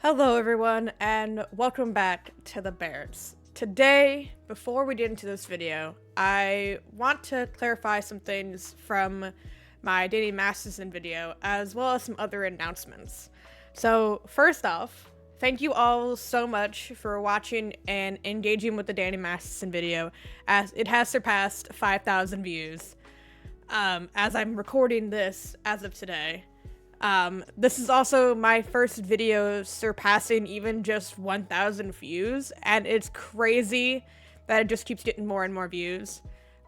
Hello everyone, and welcome back to the Bears. Today, before we get into this video, I want to clarify some things from my Danny Masterson video, as well as some other announcements. So, first off, thank you all so much for watching and engaging with the Danny Masterson video, as it has surpassed 5,000 views, as I'm recording this as of today. This is also my first video surpassing even just 1,000 views, and it's crazy that it just keeps getting more and more views.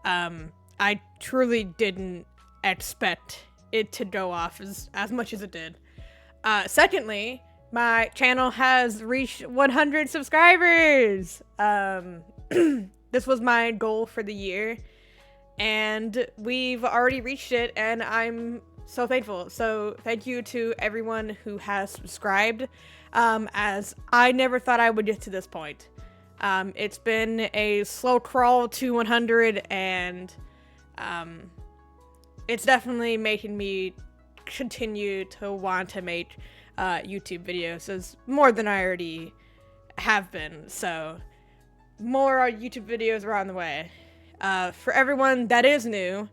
I truly didn't expect it to go off as much as it did. Secondly, my channel has reached 100 subscribers! This was my goal for the year, and we've already reached it, and I'm so thankful. So thank you to everyone who has subscribed, as I never thought I would get to this point. It's been a slow crawl to 100, and it's definitely making me continue to want to make YouTube videos, as more than I already have been. So more YouTube videos are on the way. For everyone that is new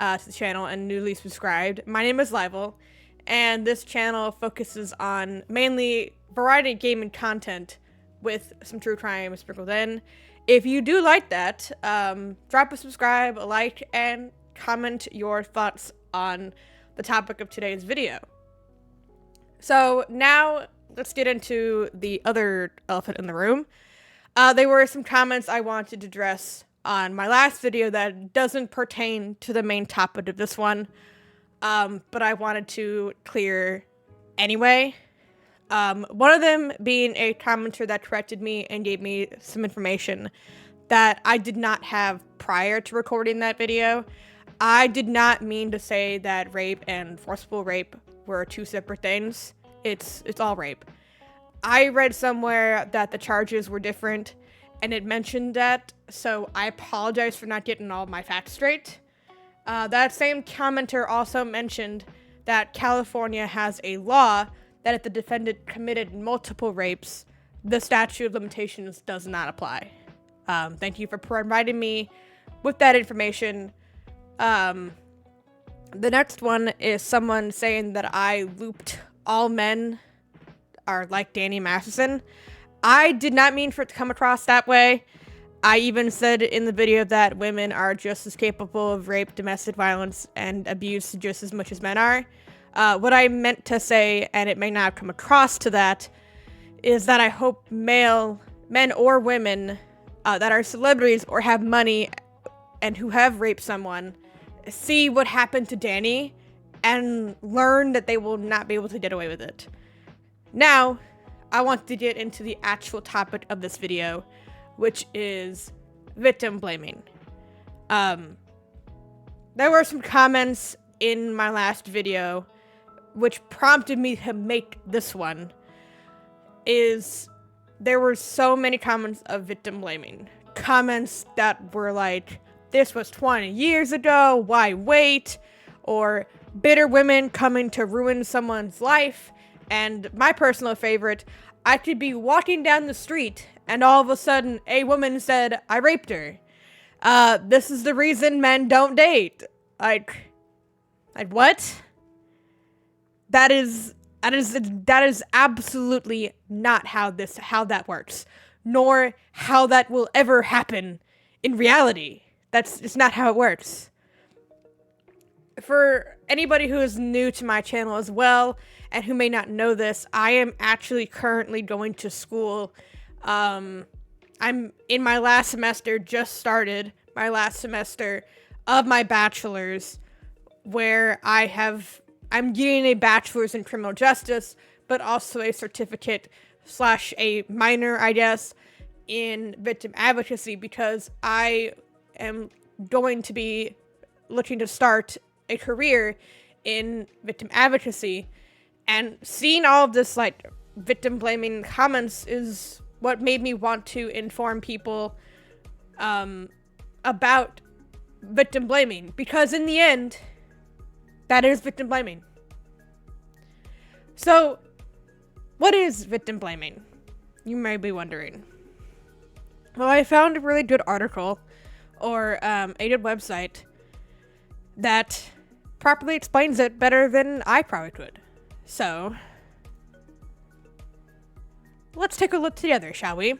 to the channel and newly subscribed, my name is Livel, and this channel focuses on mainly variety gaming content with some true crime sprinkled in. If you do like that, drop a subscribe, a like, and comment your thoughts on the topic of today's video. So now let's get into the other elephant in the room. There were some comments I wanted to address on my last video that doesn't pertain to the main topic of this one, but I wanted to clear anyway. One of them being a commenter that corrected me and gave me some information that I did not have prior to recording that video. I did not mean to say that rape and forcible rape were two separate things. It's all rape. I read somewhere that the charges were different, and it mentioned that, so I apologize for not getting all my facts straight. That same commenter also mentioned that California has a law that if the defendant committed multiple rapes, the statute of limitations does not apply. Thank you for providing me with that information. The next one is someone saying that I looped all men are like Danny Masterson. I did not mean for it to come across that way. I even said in the video that women are just as capable of rape, domestic violence, and abuse just as much as men are. What I meant to say, and it may not have come across to that, is that I hope men or women that are celebrities or have money and who have raped someone see what happened to Danny and learn that they will not be able to get away with it. Now, I want to get into the actual topic of this video, which is victim blaming. There were some comments in my last video which prompted me to make this one. There were so many comments of victim blaming. Comments that were like, this was 20 years ago, why wait? Or bitter women coming to ruin someone's life. And my personal favorite, I could be walking down the street and all of a sudden a woman said, I raped her. This is the reason men don't date. Like what? That is absolutely not how that works, nor how that will ever happen in reality. It's not how it works. For anybody who is new to my channel as well, and who may not know this, I am actually currently going to school. I'm in my last semester, just started my last semester of my bachelor's, where I'm getting a bachelor's in criminal justice, but also a certificate / a minor, I guess, in victim advocacy, because I am going to be looking to start a career in victim advocacy. And seeing all of this, like, victim blaming comments is what made me want to inform people about victim blaming, because in the end, that is victim blaming. So What is victim blaming? You may be wondering. Well, I found a really good article or a good website that properly explains it better than I probably could. So, let's take a look together, shall we?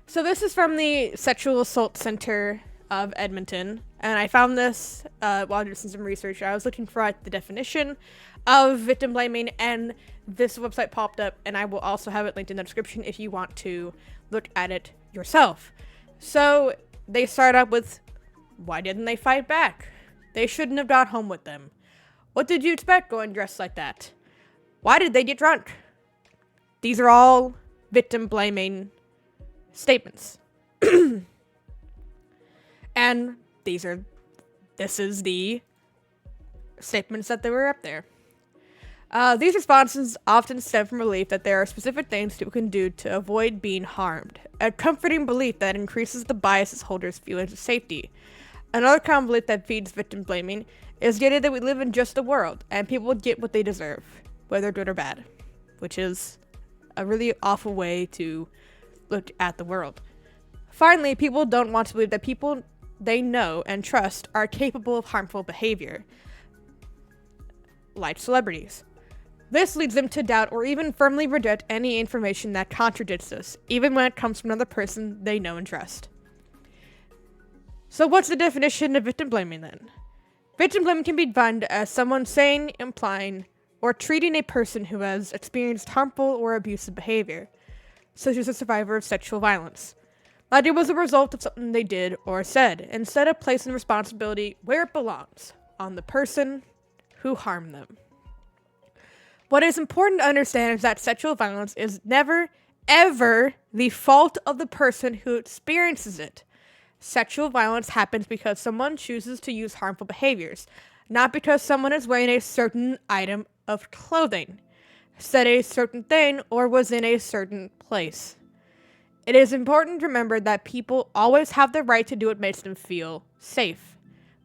So this is from the Sexual Assault Center of Edmonton, and I found this while doing some research. I was looking for the definition of victim blaming, and this website popped up, and I will also have it linked in the description if you want to look at it yourself. So they start up with, why didn't they fight back? They shouldn't have got home with them. What did you expect going dressed like that? Why did they get drunk? These are all victim blaming statements. And this is the statements that they were up there. These responses often stem from belief that there are specific things people can do to avoid being harmed. A comforting belief that increases the bias holder's feelings of safety. Another common belief that feeds victim blaming is the idea that we live in just a world and people get what they deserve, whether good or bad, which is a really awful way to look at the world. Finally, people don't want to believe that people they know and trust are capable of harmful behavior, like celebrities. This leads them to doubt or even firmly reject any information that contradicts this, even when it comes from another person they know and trust. So what's the definition of victim blaming then? Victim blaming can be defined as someone saying, implying, or treating a person who has experienced harmful or abusive behavior, such as a survivor of sexual violence, like it was a result of something they did or said, instead of placing responsibility where it belongs, on the person who harmed them. What is important to understand is that sexual violence is never, ever the fault of the person who experiences it. Sexual violence happens because someone chooses to use harmful behaviors, not because someone is wearing a certain item of clothing, said a certain thing, or was in a certain place. It is important to remember that people always have the right to do what makes them feel safe.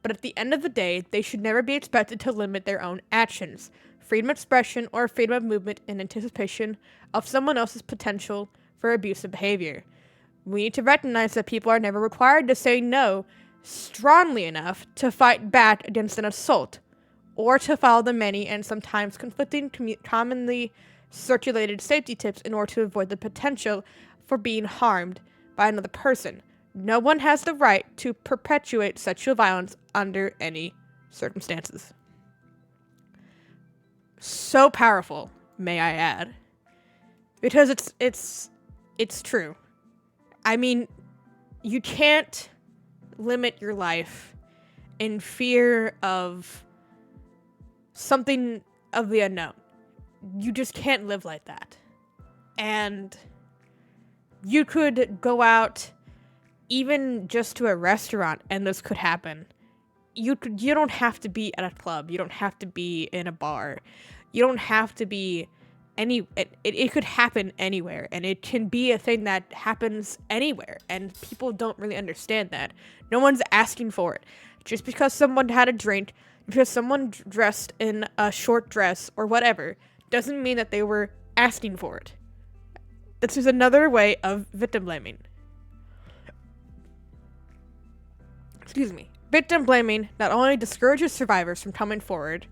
But at the end of the day, they should never be expected to limit their own actions, freedom of expression, or freedom of movement in anticipation of someone else's potential for abusive behavior. We need to recognize that people are never required to say no strongly enough to fight back against an assault, or to follow the many and sometimes conflicting commonly circulated safety tips in order to avoid the potential for being harmed by another person. No one has the right to perpetuate sexual violence under any circumstances. So powerful, may I add, because it's true. I mean, you can't limit your life in fear of something of the unknown. You just can't live like that. And you could go out even just to a restaurant and this could happen. You don't have to be at a club. You don't have to be in a bar. You don't have to be it could happen anywhere, and it can be a thing that happens anywhere, and people don't really understand that. No one's asking for it. Just because someone had a drink, because someone dressed in a short dress or whatever, doesn't mean that they were asking for it. This is another way of victim blaming. Excuse me. Victim blaming not only discourages survivors from coming forward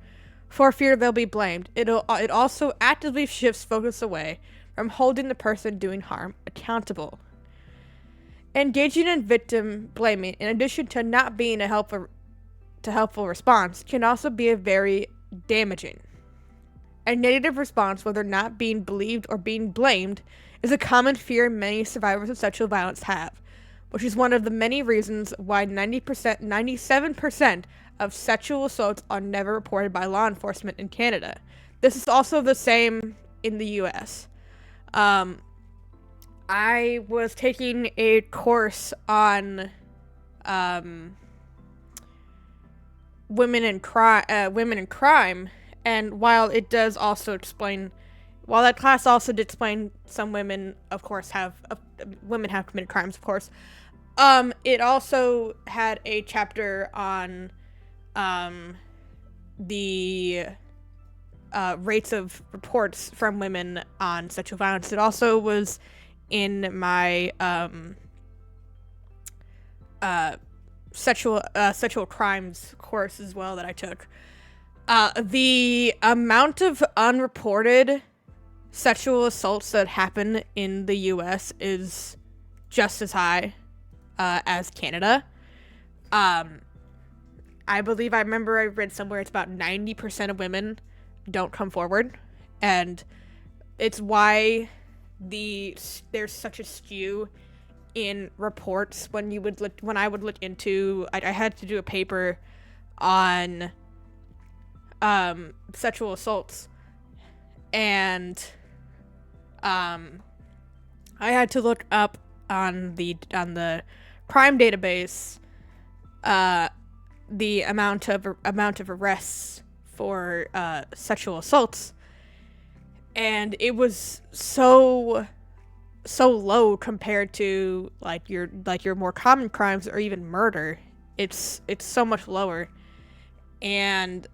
for fear they'll be blamed, it also actively shifts focus away from holding the person doing harm accountable. Engaging in victim blaming, in addition to not being a helpful response, can also be a very damaging. A negative response, whether not being believed or being blamed, is a common fear many survivors of sexual violence have, which is one of the many reasons why 97% of sexual assaults are never reported by law enforcement in Canada. This is also the same in the US. I was taking a course on women in crime, and while that class also did explain some women, of course, women have committed crimes, of course. It also had a chapter on the rates of reports from women on sexual violence. It also was in my sexual crimes course as well that I took. The amount of unreported sexual assaults that happen in the U.S. is just as high as Canada. I believe I read somewhere it's about 90% of women don't come forward, and it's why there's such a skew in reports when I would look into. I had to do a paper on sexual assaults, and I had to look up on the crime database the amount of arrests for sexual assaults, and it was so low compared to your more common crimes or even murder. It's so much lower. And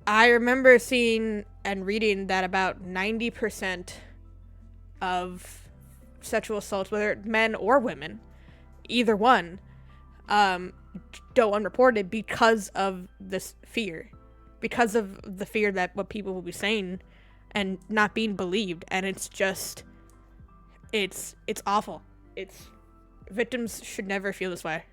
I remember seeing and reading that about 90% of sexual assaults, whether men or women, either one, go unreported because of this fear. Because of the fear that what people will be saying and not being believed. And it's just, it's awful. Victims should never feel this way.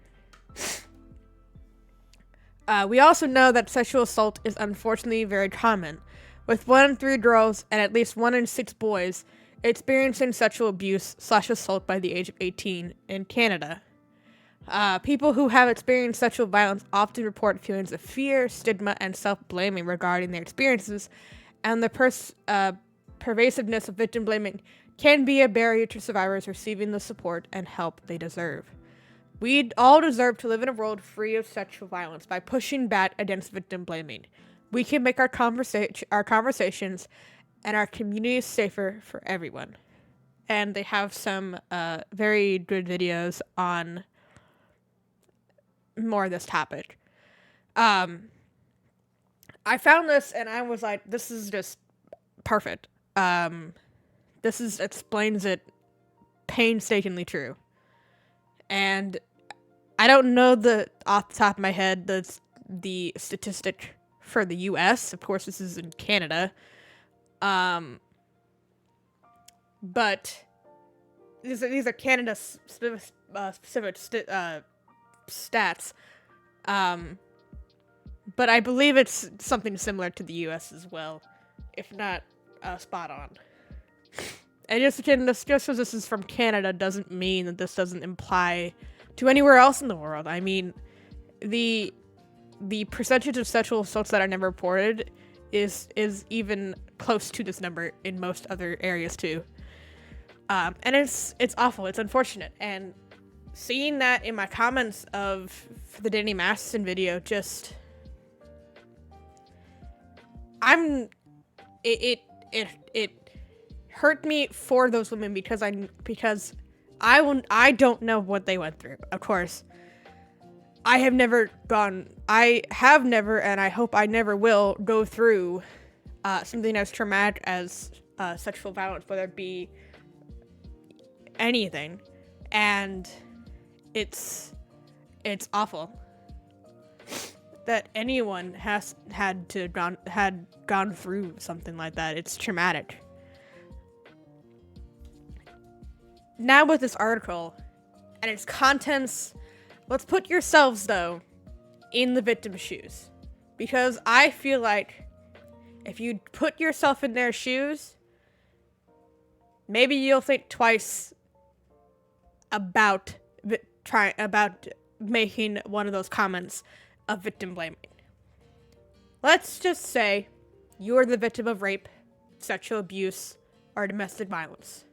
We also know that sexual assault is unfortunately very common, with 1 in 3 girls and at least 1 in 6 boys experiencing sexual abuse/assault by the age of 18 in Canada. People who have experienced sexual violence often report feelings of fear, stigma, and self-blaming regarding their experiences, and the pervasiveness of victim blaming can be a barrier to survivors receiving the support and help they deserve. We all deserve to live in a world free of sexual violence by pushing back against victim blaming. We can make our conversations and our communities safer for everyone. And they have some very good videos on more of this topic. I found this and I was like, this is just perfect. This explains it painstakingly true. And I don't know off the top of my head the statistic for the U.S. Of course, this is in Canada. But these are Canada specific stats. But I believe it's something similar to the U.S. as well, if not spot on. And just because this is from Canada doesn't mean that this doesn't apply to anywhere else in the world. I mean, the percentage of sexual assaults that are never reported is even close to this number in most other areas too. And it's awful. It's unfortunate. And seeing that in my comments for the Danny Masterson video, it hurt me for those women because I don't know what they went through. Of course, I have never, and I hope I never will go through something as traumatic as sexual violence, whether it be anything, and it's awful that anyone had gone through something like that. It's traumatic. Now with this article and its contents, let's put yourselves, though, in the victim's shoes. Because I feel like if you put yourself in their shoes, maybe you'll think twice about making one of those comments of victim blaming. Let's just say you're the victim of rape, sexual abuse, or domestic violence.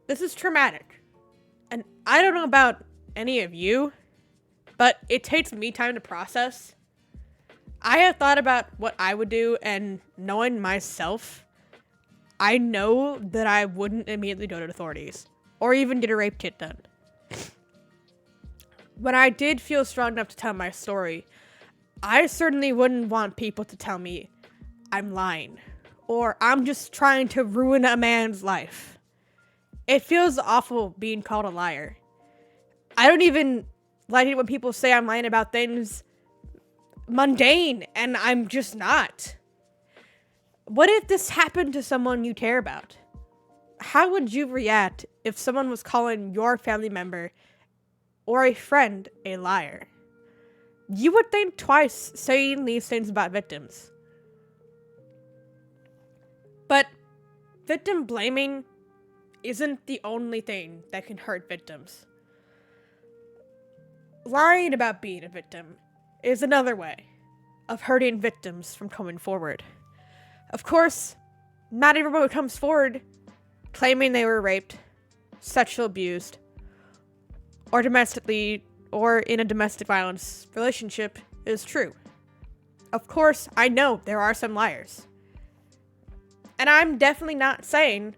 This is traumatic. And I don't know about any of you, but it takes me time to process. I have thought about what I would do, and knowing myself, I know that I wouldn't immediately go to the authorities or even get a rape kit done. When I did feel strong enough to tell my story, I certainly wouldn't want people to tell me I'm lying, or I'm just trying to ruin a man's life. It feels awful being called a liar. I don't even like it when people say I'm lying about things mundane, and I'm just not. What if this happened to someone you care about? How would you react if someone was calling your family member or a friend a liar? You would think twice saying these things about victims. But victim blaming isn't the only thing that can hurt victims. Lying about being a victim is another way of hurting victims from coming forward. Of course, not everyone who comes forward claiming they were raped, sexually abused, or in a domestic violence relationship is true. Of course, I know there are some liars. And I'm definitely not saying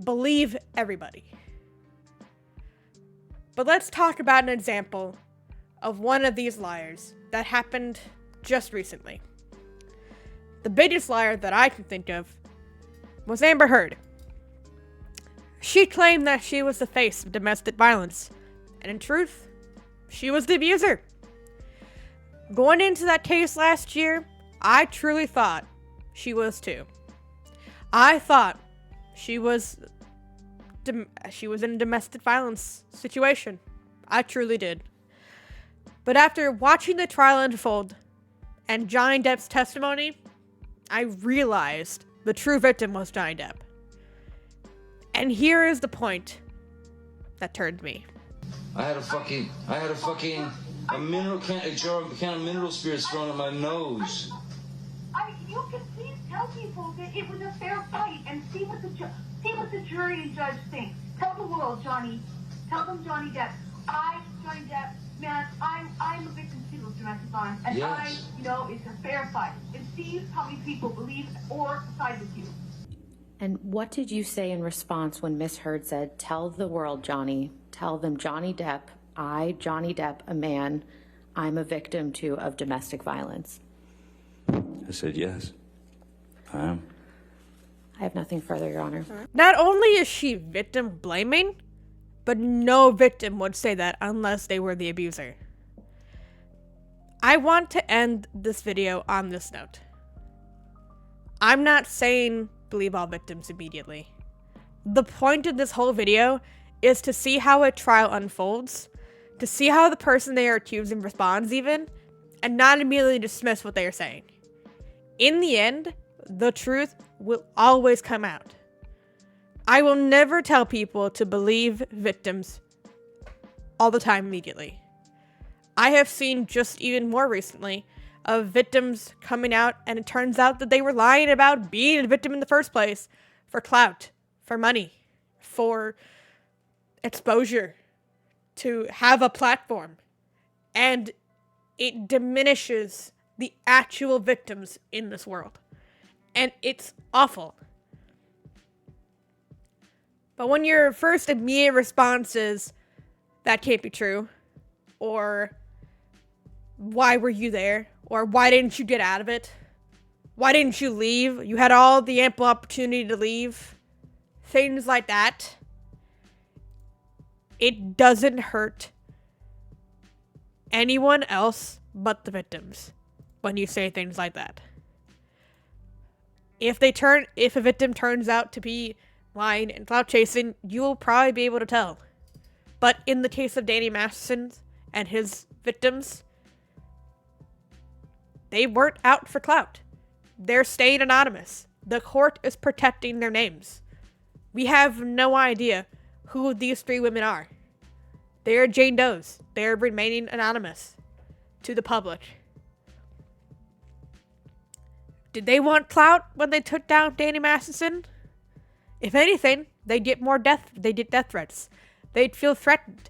believe everybody. But let's talk about an example of one of these liars that happened just recently. The biggest liar that I can think of was Amber Heard. She claimed that she was the face of domestic violence, and in truth, she was the abuser. Going into that case last year, I truly thought she was too. I thought she was in a domestic violence situation. I truly did. But after watching the trial unfold and Johnny Depp's testimony, I realized the true victim was Johnny Depp. And here is the point that turned me. I had a jar of mineral spirits thrown in my nose. You can please tell people that it was a fair fight and see what the jury and judge think. Tell the world, Johnny. Tell them, Johnny Depp. Johnny Depp, man, I'm a victim too of domestic violence, and yes. It's a fair fight. And see how many people believe or side with you. And what did you say in response when Miss Heard said, tell the world, Johnny, tell them Johnny Depp, Johnny Depp, a man, I'm a victim too of domestic violence? I said yes, I am. I have nothing further, Your Honor. Not only is she victim blaming, but no victim would say that unless they were the abuser. I want to end this video on this note. I'm not saying believe all victims immediately. The point of this whole video is to see how a trial unfolds, to see how the person they are accusing responds even, and not immediately dismiss what they are saying. In the end, the truth will always come out. I will never tell people to believe victims all the time immediately. I have seen just even more recently of victims coming out, and it turns out that they were lying about being a victim in the first place for clout, for money, for exposure, to have a platform. And it diminishes the actual victims in this world. And it's awful. But when your first immediate response is, that can't be true, or why were you there, or why didn't you get out of it, why didn't you leave, you had all the ample opportunity to leave, things like that, it doesn't hurt anyone else but the victims when you say things like that. If a victim turns out to be lying and clout chasing, you will probably be able to tell. But in the case of Danny Masterson and his victims, they weren't out for clout. They're staying anonymous. The court is protecting their names. We have no idea who these three women are. They are Jane Does. They are remaining anonymous to the public. Did they want clout when they took down Danny Masterson? If anything, they'd get death threats. They'd feel threatened.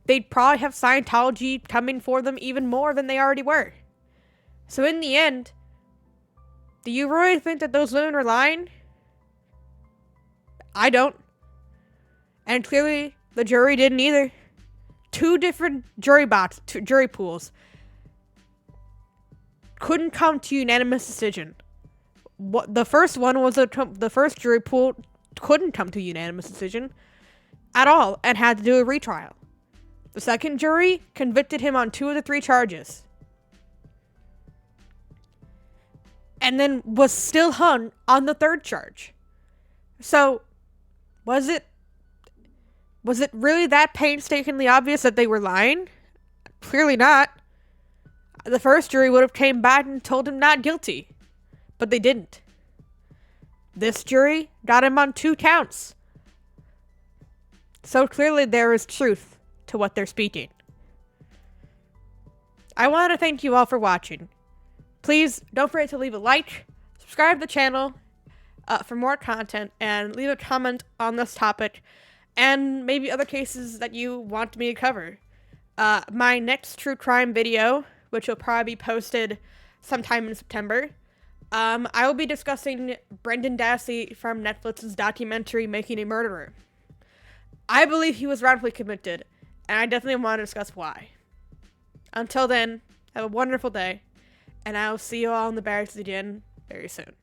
They'd probably have Scientology coming for them even more than they already were. So in the end, do you really think that those women were lying? I don't. And clearly, the jury didn't either. Two different jury pools couldn't come to a unanimous decision. what the first one was the first jury pool couldn't come to a unanimous decision at all and had to do a retrial. The second jury convicted him on 2 of the 3 charges. And then was still hung on the 3rd charge. So, was it really that painstakingly obvious that they were lying? Clearly not. The first jury would have came back and told him not guilty. But they didn't. This jury got him on 2 counts. So clearly there is truth to what they're speaking. I want to thank you all for watching. Please don't forget to leave a like, subscribe to the channel for more content, and leave a comment on this topic and maybe other cases that you want me to cover. My next true crime video, which will probably be posted sometime in September, I will be discussing Brendan Dassey from Netflix's documentary Making a Murderer. I believe he was wrongfully convicted, and I definitely want to discuss why. Until then, have a wonderful day, and I will see you all in the barracks again very soon.